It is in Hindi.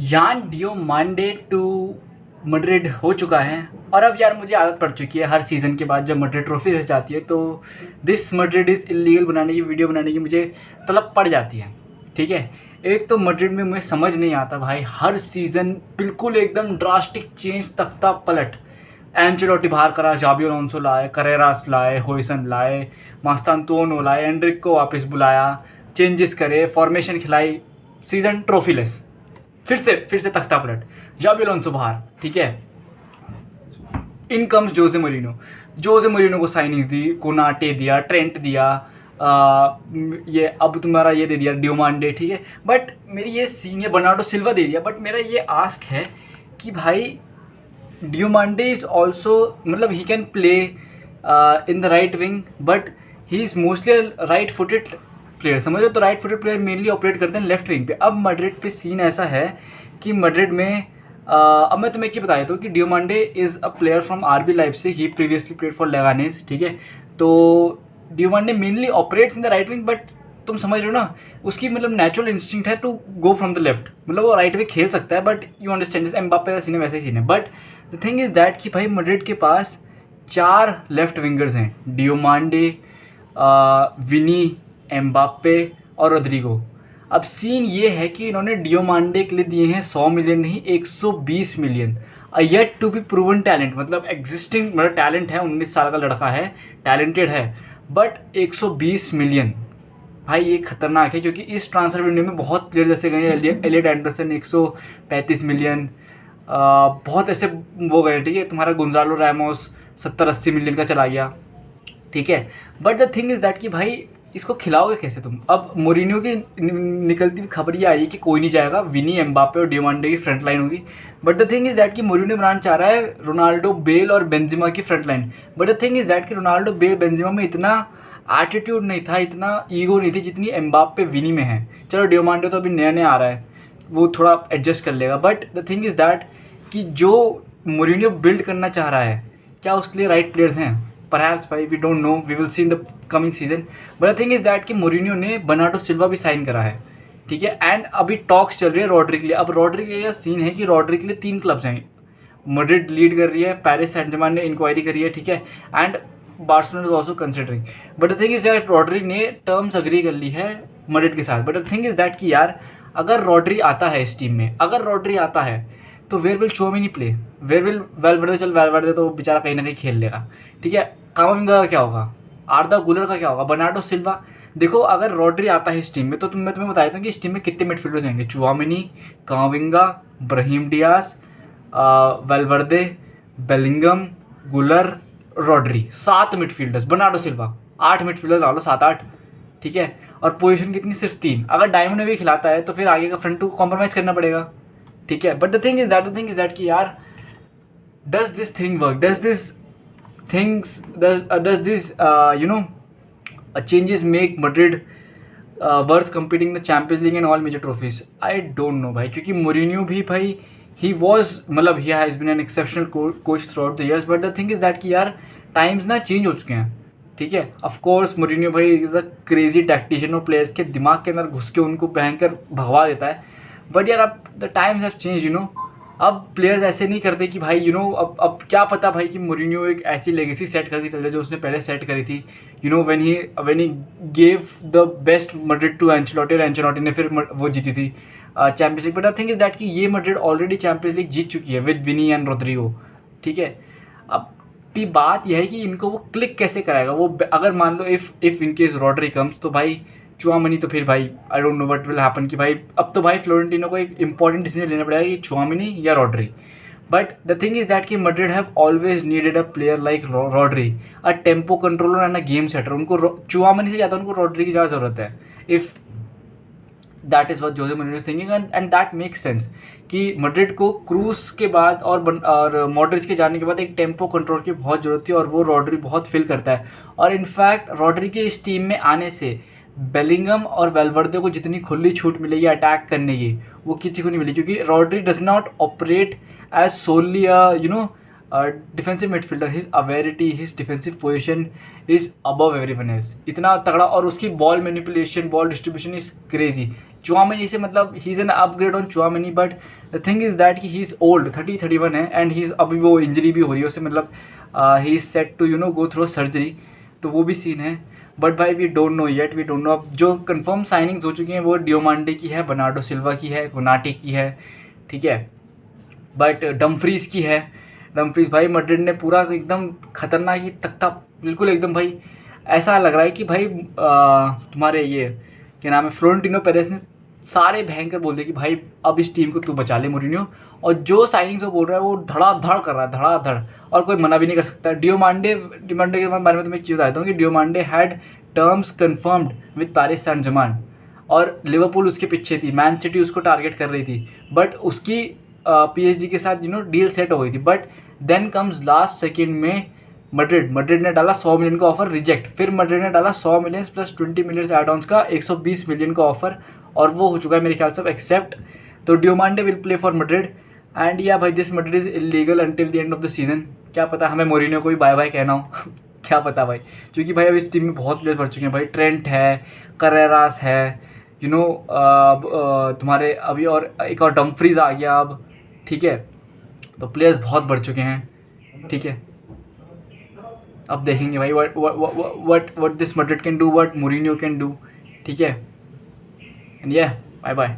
यान डियोमांडे टू मैड्रिड हो चुका है। और अब यार मुझे आदत पड़ चुकी है हर सीज़न के बाद जब मैड्रिड ट्रॉफी से जाती है तो दिस मैड्रिड इज़ इलीगल बनाने की वीडियो बनाने की मुझे तलब पड़ जाती है। ठीक है, एक तो मैड्रिड में मुझे समझ नहीं आता भाई, हर सीज़न बिल्कुल एकदम ड्रास्टिक चेंज, तख्ता पलट। एंचेलोटी बाहर करा, जाबी अलोंसो लाए, करेरास लाए, होइसन लाए, मास्तानतोनो लाए, एंड्रिक को वापस बुलाया, चेंजेस करे, फॉर्मेशन खिलाई, सीज़न ट्रॉफीलेस। फिर से तख्ता पलट, जाबी अलोंसो बाहर। ठीक है, इन कम्स जोजे मरीनो को साइनिंग्स दी, कोनाटे दिया, ट्रेंट दिया, ये अब तुम्हारा ये दे दिया डियोमांडे। ठीक है, बट मेरी ये सीन, ये बर्नार्डो सिल्वा दे दिया, बट मेरा ये आस्क है कि भाई डियोमांडे इज़ ऑल्सो, मतलब he can play in the right wing, but he is mostly right footed player, समझ लो। तो right footed player mainly operate करते हैं लेफ्ट विंग पे। अब मैड्रिड पे सीन ऐसा है कि मैड्रिड में अब मैं तुम्हें एक चीज़ बता देता हूँ कि Diomande is a player from RB Leipzig, he previously played for Leganes. ठीक है, तो Diomande mainly operates in the right wing, but तुम समझ रहे हो ना, उसकी मतलब नेचुरल इंस्टिंक्ट है to go from the left, मतलब वो राइट वे खेल सकता है, बट यू अंडरस्टैंड, जैसे एम्बाप्पे का सीन है वैसे ही सीन है। But the thing is that कि भाई मैड्रिड के पास 4 लेफ्ट विंगर्स हैं, डियोमांडे, विनी, एम्बाप्पे और रोद्रिगो। अब सीन ये है कि इन्होंने डियोमांडे के लिए दिए हैं 100 मिलियन नहीं, 120 million. Yet to be proven talent, मतलब एग्जिस्टिंग, मतलब टैलेंट है, 19 साल का लड़का है, टैलेंटेड है, बट 120 मिलियन। भाई ये खतरनाक है, क्योंकि इस ट्रांसफर विंडो में बहुत प्लेयर जैसे गए हैं, एलियट एंडरसन 135 मिलियन, बहुत ऐसे वो गए। ठीक है, तुम्हारा गुंजालो रैमोस 70-80 मिलियन का चला गया। ठीक है, but the thing is that कि भाई इसको खिलाओगे कैसे तुम। अब मोरिनियो की निकलती हुई खबर ये आई कि कोई नहीं जाएगा, विनी, एम्बापे और डियोमांडे की फ्रंट लाइन होगी। But the thing is that कि मोरिनियो बनाना चाह रहा है रोनाल्डो, बेल और बेंजिमा की front line. But the thing is that कि रोनाल्डो, बेल, बेंजिमा में इतना एटीट्यूड नहीं था, इतना ईगो नहीं थी जितनी एम्बापे, विनी में है। चलो डियोमांडे तो अभी नया नया आ रहा है, वो थोड़ा एडजस्ट कर लेगा, but the thing is that कि जो मोरिनियो बिल्ड करना चाह रहा है, क्या उसके लिए राइट प्लेयर्स हैं? परहैप्स भाई, we don't know, we will see in the coming season. But the thing is that कि मोरिनियो ने बर्नार्डो सिल्वा भी साइन करा है। ठीक है, एंड अभी टॉक्स चल रही है रॉड्री के लिए। अब रॉड्री के लिए सीन है कि रॉड्री के लिए 3 क्लब्स हैं, मैड्रिड लीड कर रही है, पेरिस सेंट जर्मेन ने इंक्वायरी करी है। ठीक है, and Barcelona is also considering. But the thing is that Rodri ने टर्म्स अग्री कर ली है मैड्रिड के साथ। But the thing is that कि यार अगर रॉड्री आता है इस टीम में, अगर रॉड्री आता है तो where will Tchouameni play, where will Valverde, चल वेलवर्डे तो बेचारा कहीं ना कहीं खेल लेगा। ठीक है, कामाविंगा का क्या होगा, आर्दा गुलर का क्या होगा, बर्नार्डो सिल्वा। देखो अगर रॉड्री आता है इस टीम में तो मैं तुम्हें बता देता हूँ कि इस टीम में कितने मिडफील्डर्स होंगे। Tchouameni, Camavinga, Brahim Diaz, Valverde, Bellingham, Guler, Rodri, 7 midfielders. Bernardo Silva 8 midfielders डालो, 7-8। ठीक है, और पोजीशन कितनी, सिर्फ 3। अगर डायमंड में भी खिलाता है तो फिर आगे का फ्रंट टू कॉम्प्रोमाइज़ करना पड़ेगा। ठीक है, but the thing is that कि यार does this thing work, does this changes make Madrid worth competing in the Champions League and all major trophies? I don't know भाई, क्योंकि मोरिनियो भी भाई he was, मतलब he has been an exceptional coach throughout the years, but the thing is that कि यार टाइम्स ना चेंज हो चुके हैं। ठीक है, ऑफ कोर्स मोरिनियो भाई इज़ अ क्रेजी टैक्टिशियन और प्लेयर्स के दिमाग के अंदर घुस के उनको भयंकर भगवा देता है। बट यार अब द टाइम्स हैव चेंज, अब प्लेयर्स ऐसे नहीं करते कि भाई अब क्या पता भाई कि मोरिनियो एक ऐसी लेगेसी सेट करके चल जाए जो उसने पहले सेट करी थी। When he gave the best Madrid to Ancelotti, और एंचेलोटी ने फिर वो जीती थी Champions League. But the thing is that कि ये मैड्रिड ऑलरेडी चैंपियंस लीग जीत चुकी है विद विनी एंड रोद्रिगो। ठीक है, अब की बात यह है कि इनको वो क्लिक कैसे कराएगा वो। अगर मान लो इफ़ इनकेस रॉड्री कम्स तो भाई चुआमिनी, तो फिर भाई I don't know what will happen कि भाई अब तो भाई फ्लोरेंटिनो को एक इंपॉर्टेंट डिसीजन लेना पड़ेगा कि चुआमिनी या Rodri. But the thing is that कि Madrid have always needed a player like Rodri, a tempo controller and a game setter. उनको चुआमिनी से ज़्यादा उनको रॉड्री की ज़्यादा ज़रूरत है। If that is what Jose Mourinho is thinking, and that makes sense कि मैड्रिड को क्रूज के बाद और मॉड्रिच के जाने के बाद एक टेम्पो कंट्रोल की बहुत ज़रूरत थी, और वो रॉड्री बहुत फिल करता है। और इनफैक्ट रॉड्री के इस टीम में आने से बेलिंगम और वेलवर्दे को जितनी खुली छूट मिलेगी अटैक करने की, वो किसी को नहीं मिली, क्योंकि Rodri does not operate as solely defensive midfielder. His authority, his defensive position is above everyone else, इतना तगड़ा। और उसकी ball manipulation, ball distribution is crazy. Tchouameni से मतलब ही is an upgrade on Tchouameni, but the thing is that कि ही इज़ ओल्ड, 30-31 है, एंड ही इज़ अभी वो इंजरी भी हो रही है उसे, मतलब ही is set to go through surgery, तो वो भी सीन है। बट भाई we don't know yet, we don't know. अब जो कंफर्म साइनिंग्स हो चुकी हैं वो डियोमांडे की है, बर्नार्डो सिल्वा की है, कोनाटे की है, ठीक है, बट डमफ्रीज़ की है। डमफ्रीज़ भाई मैड्रिड ने पूरा एकदम खतरनाक ही तख्ता, बिल्कुल एकदम भाई ऐसा लग रहा है कि भाई तुम्हारे ये क्या नाम है, फ्लोरेंटिनो पेरेस ने सारे भयंकर बोल दिए कि भाई अब इस टीम को तू बचा ले मोरिनियो, और जो साइनिंग्स वो बोल रहा है वो धड़ाधड़ कर रहा है, धड़ाधड़, और कोई मना भी नहीं कर सकता। डियोमांडे के बारे में तो मैं एक चीज़ बताता हूँ कि Diomande had terms confirmed with Paris Saint Germain, और लिवरपूल उसके पीछे थी, मैन सिटी उसको टारगेट कर रही थी, बट उसकी PSG के साथ डील सेट हो गई थी। But then comes last second में मैड्रिड ने डाला 100 मिलियन का ऑफर, रिजेक्ट, फिर मैड्रिड ने डाला 100 million plus 20 million add ons का 120 मिलियन का ऑफर, और वो हो चुका है मेरे ख्याल से एक्सेप्ट। तो Diomande will play for Madrid, and या भाई this Madrid is illegal until the end of the season. क्या पता हमें मोरिनियो को भी बाय बाय कहना हो क्या पता भाई, क्योंकि भाई अब इस टीम में बहुत प्लेयर भर चुके हैं भाई, ट्रेंट है, करेरास है, तुम्हारे अभी और एक और डमफ्रीज आ गया अब, ठीक है, तो प्लेयर्स बहुत बढ़ चुके हैं, ठीक है। अब देखेंगे भाई what this Madrid can do, what Mourinho can do, ठीक है, एंड बाय बाय।